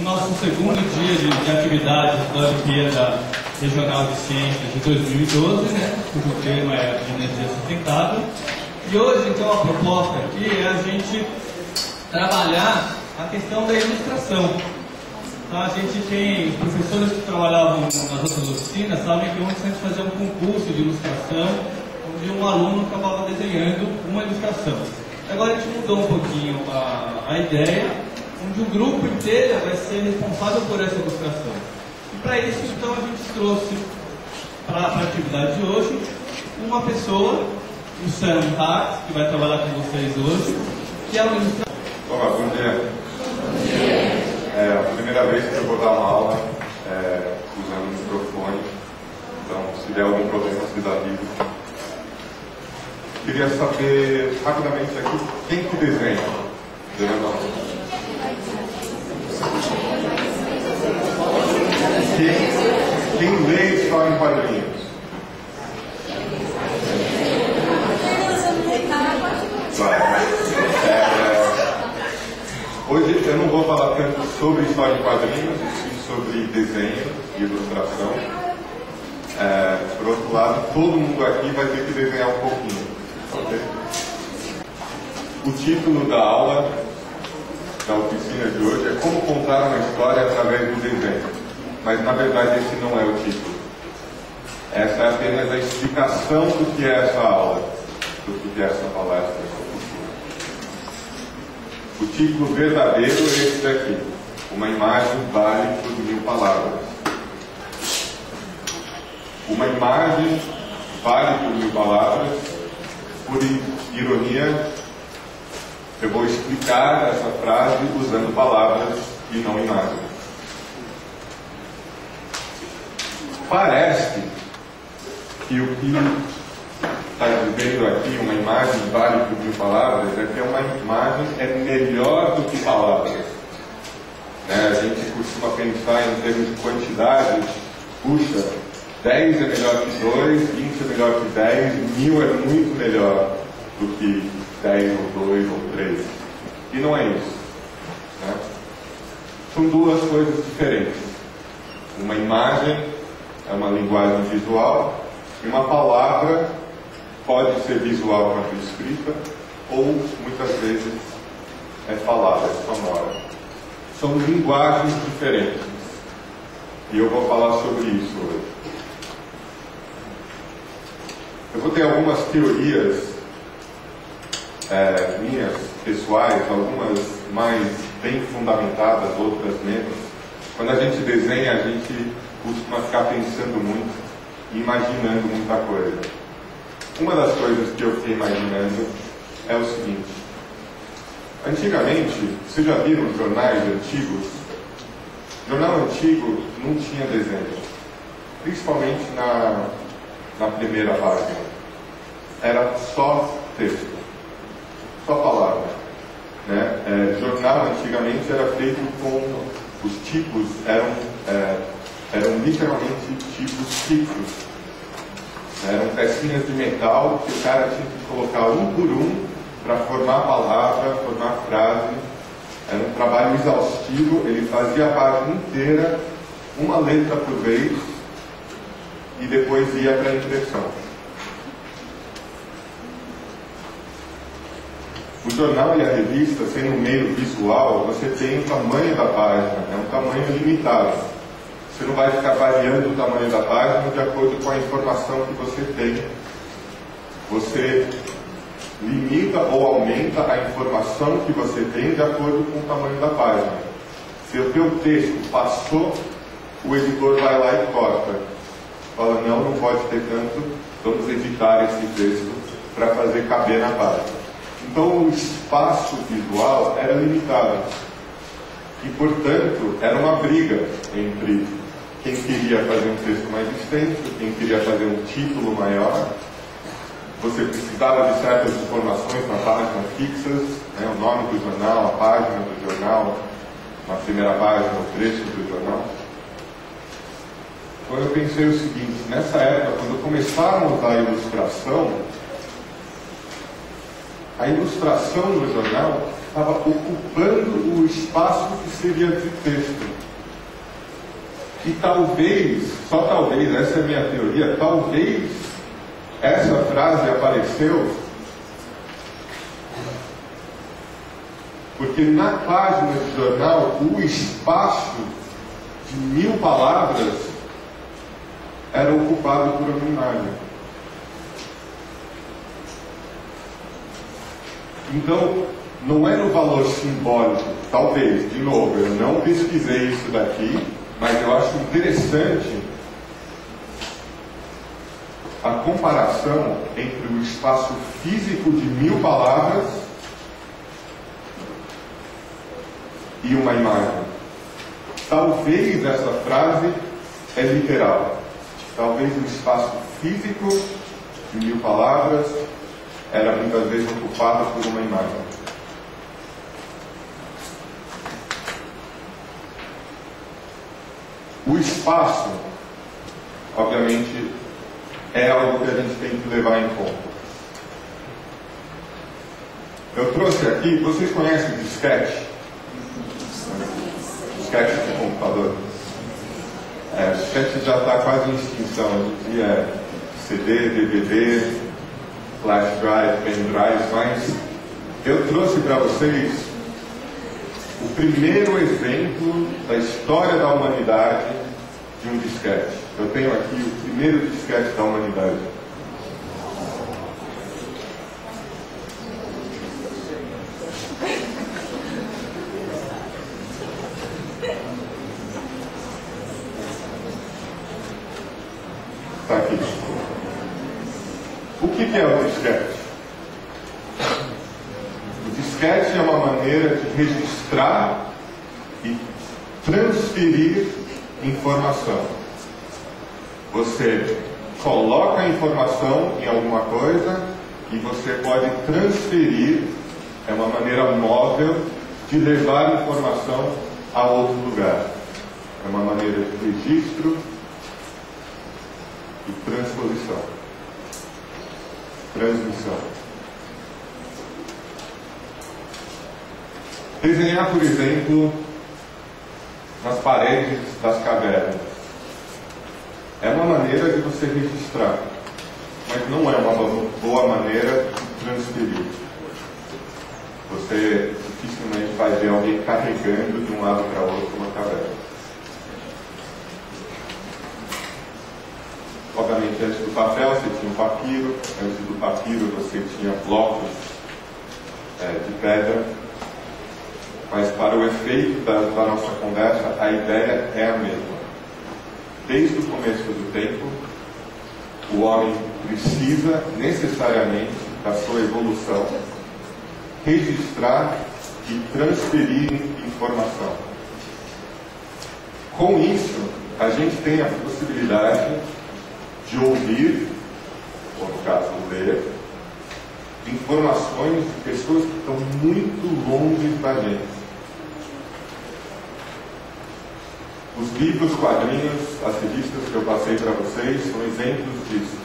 no nosso segundo dia de atividades da Olimpíada Regional de Ciências de 2012, né, cujo tema é energia sustentável. E hoje, então, a proposta aqui é a gente trabalhar a questão da ilustração. Então, a gente tem professores que trabalhavam nas outras oficinas, sabem que ontem a gente fazia um concurso de ilustração, onde um aluno acabava desenhando uma ilustração. Agora a gente mudou um pouquinho a ideia, onde o grupo inteiro vai ser responsável por essa ilustração. E para isso, então, a gente trouxe para a atividade de hoje uma pessoa, o Sam Hart, que vai trabalhar com vocês hoje, que é uma ilustrador. Olá, bom dia. É a primeira vez que eu vou dar uma aula usando o microfone, então se der algum problema, vocês avisam. Queria saber rapidamente aqui, quem que desenha? Quem lê história em quadrinhos? Hoje eu não vou falar tanto sobre história em quadrinhos, sim sobre desenho e ilustração. Por outro lado, todo mundo aqui vai ter que desenhar um pouquinho. Okay? O título da aula, da oficina de hoje, é Como Contar uma História através do Desenho. Mas na verdade esse não é o título. Essa é apenas a explicação do que é essa aula, do que é essa palestra. O título verdadeiro é esse daqui: Uma imagem vale por 1000 palavras. Uma imagem vale por 1000 palavras. Por ironia, eu vou explicar essa frase usando palavras e não imagens. Parece que o que está dizendo aqui, uma imagem vale por 1000 palavras, é que uma imagem é melhor do que palavras. A gente costuma pensar em termos de quantidade, puxa, 10 é melhor que 2, 20 é melhor que 10, 1000 é muito melhor do que 10 ou 2 ou 3. E não é isso. São duas coisas diferentes. Uma imagem é uma linguagem visual e uma palavra pode ser visual quanto escrita ou muitas vezes é falada, é sonora. São linguagens diferentes. E eu vou falar sobre isso hoje. Eu vou ter algumas teorias minhas, pessoais, algumas mais bem fundamentadas, outras menos. Quando a gente desenha, a gente costuma ficar pensando muito e imaginando muita coisa. Uma das coisas que eu fiquei imaginando é o seguinte: antigamente, vocês já viram jornais antigos? Jornal antigo não tinha desenho, principalmente na primeira página. Era só texto, só palavra. Jornal antigamente era feito com os tipos, eram literalmente tipos fixos. Eram pecinhas de metal que o cara tinha que colocar um por um para formar palavra, formar frase. Era um trabalho exaustivo, ele fazia a página inteira, uma letra por vez, e depois ia para a impressão. O jornal e a revista, sendo um meio visual, você tem o tamanho da página, é um tamanho limitado. Você não vai ficar variando o tamanho da página de acordo com a informação que você tem. Você limita ou aumenta a informação que você tem de acordo com o tamanho da página. Se o teu texto passou, o editor vai lá e corta. Fala, não pode ter tanto, vamos editar esse texto para fazer caber na página. Então o espaço visual era limitado. E, portanto, era uma briga entre quem queria fazer um texto mais extenso, quem queria fazer um título maior. Você precisava de certas informações na página fixas, o nome do jornal, a página do jornal, na primeira página, o trecho do jornal. Então eu pensei o seguinte: nessa época, quando começaram a usar a ilustração no jornal estava ocupando o espaço que seria de texto. E talvez, só talvez, essa é a minha teoria, talvez essa frase apareceu porque na página do jornal o espaço de 1000 palavras era ocupado por uma imagem. Então, não é no valor simbólico, talvez, de novo, eu não pesquisei isso daqui, mas eu acho interessante a comparação entre o espaço físico de 1000 palavras e uma imagem. Talvez essa frase é literal. Talvez o espaço físico de 1000 palavras era muitas vezes ocupado por uma imagem. O espaço, obviamente, é algo que a gente tem que levar em conta. Eu trouxe aqui, vocês conhecem o disquete? Disquete de computador? O disquete já está quase em extinção. Hoje em dia é CD, DVD, flash drive, pen drive, mas eu trouxe para vocês o primeiro exemplo da história da humanidade de um disquete. Eu tenho aqui o primeiro disquete da humanidade. Está aqui. O que é o disquete? O disquete é uma maneira de registrar e transferir informação. Você coloca a informação em alguma coisa e você pode transferir, é uma maneira móvel de levar informação a outro lugar. É uma maneira de registro e transposição. Transmissão. Desenhar, por exemplo, nas paredes das cavernas. É uma maneira de você registrar, mas não é uma boa maneira de transferir. Você dificilmente vai ver alguém carregando de um lado para outro uma caverna. Obviamente, antes do papel você tinha um papiro, antes do papiro você tinha blocos de pedra, mas para o efeito da nossa conversa, a ideia é a mesma. Desde o começo do tempo, o homem precisa necessariamente da sua evolução registrar e transferir informação. Com isso, a gente tem a possibilidade de ouvir, ou no caso ler, informações de pessoas que estão muito longe da gente. Os livros, quadrinhos, as revistas que eu passei para vocês são exemplos disso.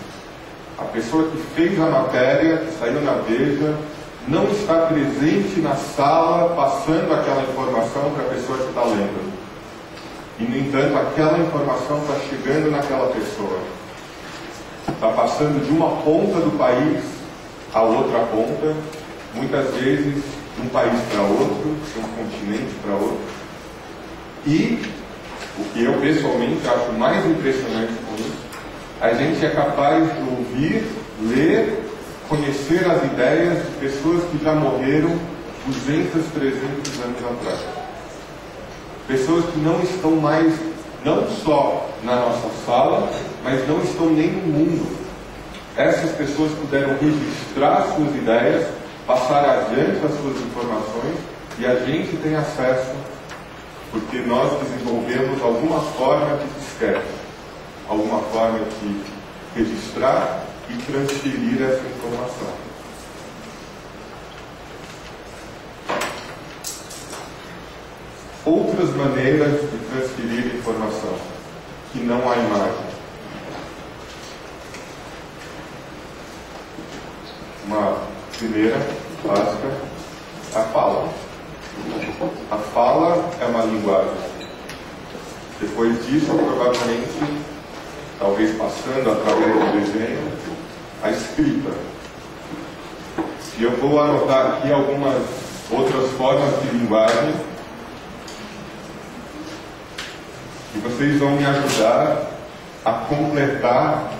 A pessoa que fez a matéria, que saiu na Veja, não está presente na sala passando aquela informação para a pessoa que está lendo. E, no entanto, aquela informação está chegando naquela pessoa. Está passando de uma ponta do país à outra ponta, muitas vezes de um país para outro, de um continente para outro. E o que eu pessoalmente acho mais impressionante com isso, a gente é capaz de ouvir, ler, conhecer as ideias de pessoas que já morreram 200, 300 anos atrás. Pessoas que não estão mais, não só na nossa sala, mas não estão nem no mundo. Essas pessoas puderam registrar suas ideias, passar adiante as suas informações, e a gente tem acesso porque nós desenvolvemos alguma forma de disquete, alguma forma de registrar e transferir essa informação. Outras maneiras de transferir informação, que não a imagem. Uma primeira, básica, a fala. A fala é uma linguagem. Depois disso, provavelmente, talvez passando através do desenho, a escrita. E eu vou anotar aqui algumas outras formas de linguagem e vocês vão me ajudar a completar